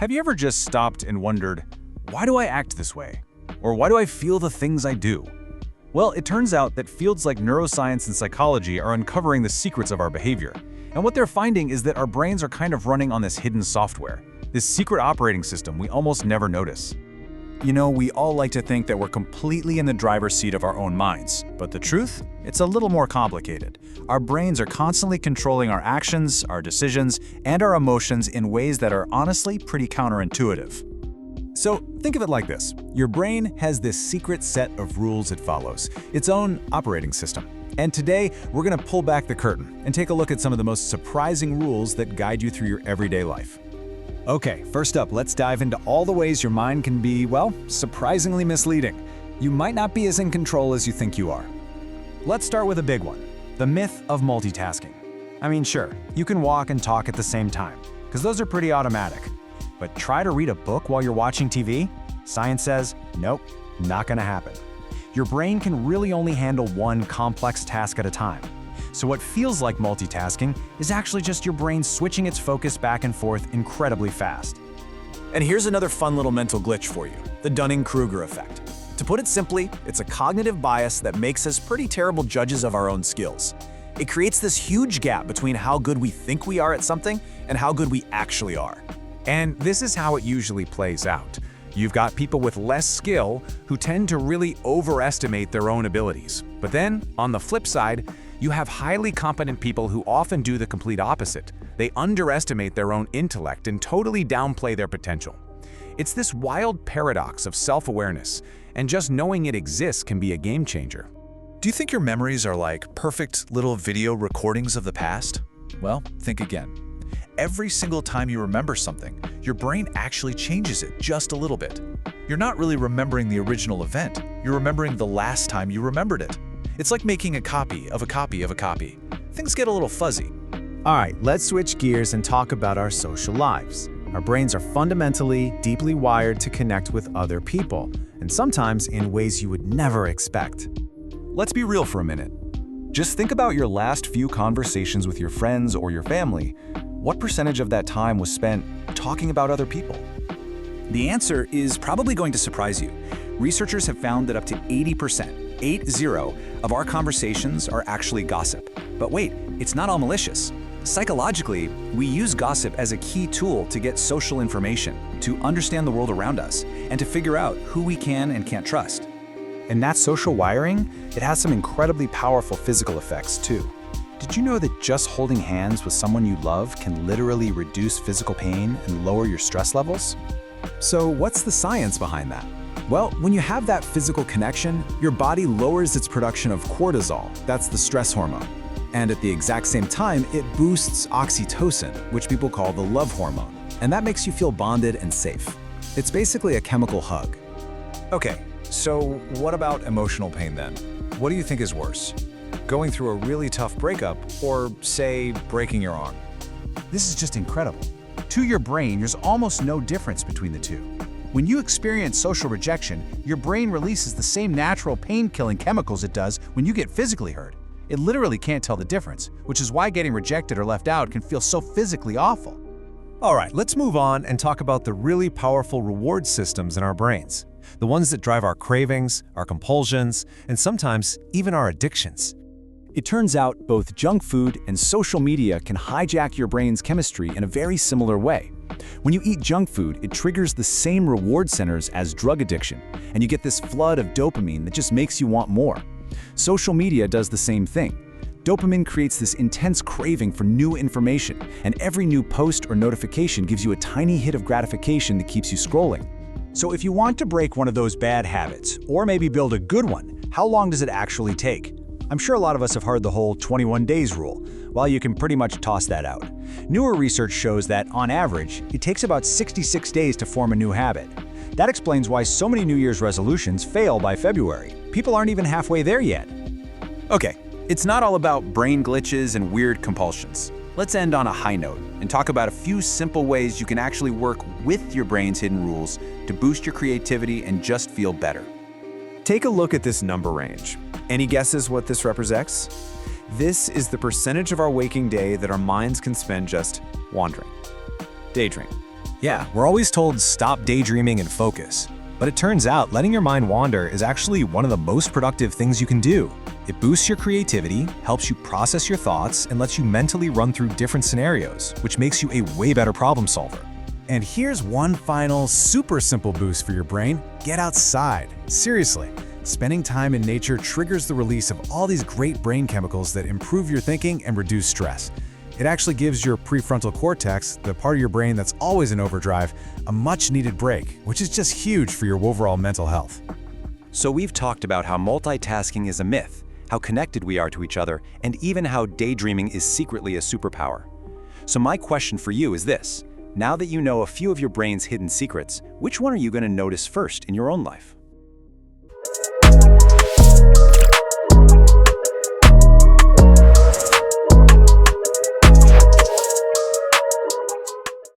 Have you ever just stopped and wondered, why do I act this way? Or why do I feel the things I do? Well, it turns out that fields like neuroscience and psychology are uncovering the secrets of our behavior. And what they're finding is that our brains are kind of running on this hidden software, this secret operating system we almost never notice. You know, we all like to think that we're completely in the driver's seat of our own minds, but the truth? It's a little more complicated. Our brains are constantly controlling our actions, our decisions, and our emotions in ways that are honestly pretty counterintuitive. So think of it like this. Your brain has this secret set of rules it follows, its own operating system. And today, we're going to pull back the curtain and take a look at some of the most surprising rules that guide you through your everyday life. Okay, first up, let's dive into all the ways your mind can be, well, surprisingly misleading. You might not be as in control as you think you are. Let's start with a big one, the myth of multitasking. I mean, sure, you can walk and talk at the same time, because those are pretty automatic. But try to read a book while you're watching TV? Science says, nope, not gonna happen. Your brain can really only handle one complex task at a time. So what feels like multitasking is actually just your brain switching its focus back and forth incredibly fast. And here's another fun little mental glitch for you, the Dunning-Kruger effect. To put it simply, it's a cognitive bias that makes us pretty terrible judges of our own skills. It creates this huge gap between how good we think we are at something and how good we actually are. And this is how it usually plays out. You've got people with less skill who tend to really overestimate their own abilities. But then, on the flip side, you have highly competent people who often do the complete opposite. They underestimate their own intellect and totally downplay their potential. It's this wild paradox of self-awareness, and just knowing it exists can be a game changer. Do you think your memories are like perfect little video recordings of the past? Well, think again. Every single time you remember something, your brain actually changes it just a little bit. You're not really remembering the original event, you're remembering the last time you remembered it. It's like making a copy of a copy of a copy. Things get a little fuzzy. All right, let's switch gears and talk about our social lives. Our brains are fundamentally, deeply wired to connect with other people, and sometimes in ways you would never expect. Let's be real for a minute. Just think about your last few conversations with your friends or your family. What percentage of that time was spent talking about other people? The answer is probably going to surprise you. Researchers have found that up to 80%, 80, of our conversations are actually gossip. But wait, it's not all malicious. Psychologically, we use gossip as a key tool to get social information, to understand the world around us, and to figure out who we can and can't trust. And that social wiring, it has some incredibly powerful physical effects too. Did you know that just holding hands with someone you love can literally reduce physical pain and lower your stress levels? So what's the science behind that? Well, when you have that physical connection, your body lowers its production of cortisol, that's the stress hormone. And at the exact same time, it boosts oxytocin, which people call the love hormone. And that makes you feel bonded and safe. It's basically a chemical hug. Okay, so what about emotional pain then? What do you think is worse? Going through a really tough breakup, or say, breaking your arm? This is just incredible. To your brain, there's almost no difference between the two. When you experience social rejection, your brain releases the same natural pain-killing chemicals it does when you get physically hurt. It literally can't tell the difference, which is why getting rejected or left out can feel so physically awful. All right, let's move on and talk about the really powerful reward systems in our brains. The ones that drive our cravings, our compulsions, and sometimes even our addictions. It turns out both junk food and social media can hijack your brain's chemistry in a very similar way. When you eat junk food, it triggers the same reward centers as drug addiction, and you get this flood of dopamine that just makes you want more. Social media does the same thing. Dopamine creates this intense craving for new information, and every new post or notification gives you a tiny hit of gratification that keeps you scrolling. So if you want to break one of those bad habits, or maybe build a good one, how long does it actually take? I'm sure a lot of us have heard the whole 21 days rule. Well, you can pretty much toss that out. Newer research shows that, on average, it takes about 66 days to form a new habit. That explains why so many New Year's resolutions fail by February. People aren't even halfway there yet. Okay, it's not all about brain glitches and weird compulsions. Let's end on a high note and talk about a few simple ways you can actually work with your brain's hidden rules to boost your creativity and just feel better. Take a look at this number range. Any guesses what this represents? This is the percentage of our waking day that our minds can spend just wandering, daydreaming. Yeah, we're always told stop daydreaming and focus. But it turns out letting your mind wander is actually one of the most productive things you can do. It boosts your creativity, helps you process your thoughts, and lets you mentally run through different scenarios, which makes you a way better problem solver. And here's one final super simple boost for your brain. Get outside. Seriously, spending time in nature triggers the release of all these great brain chemicals that improve your thinking and reduce stress. It actually gives your prefrontal cortex, the part of your brain that's always in overdrive, a much-needed break, which is just huge for your overall mental health. So we've talked about how multitasking is a myth, how connected we are to each other, and even how daydreaming is secretly a superpower. So my question for you is this: now that you know a few of your brain's hidden secrets, which one are you going to notice first in your own life?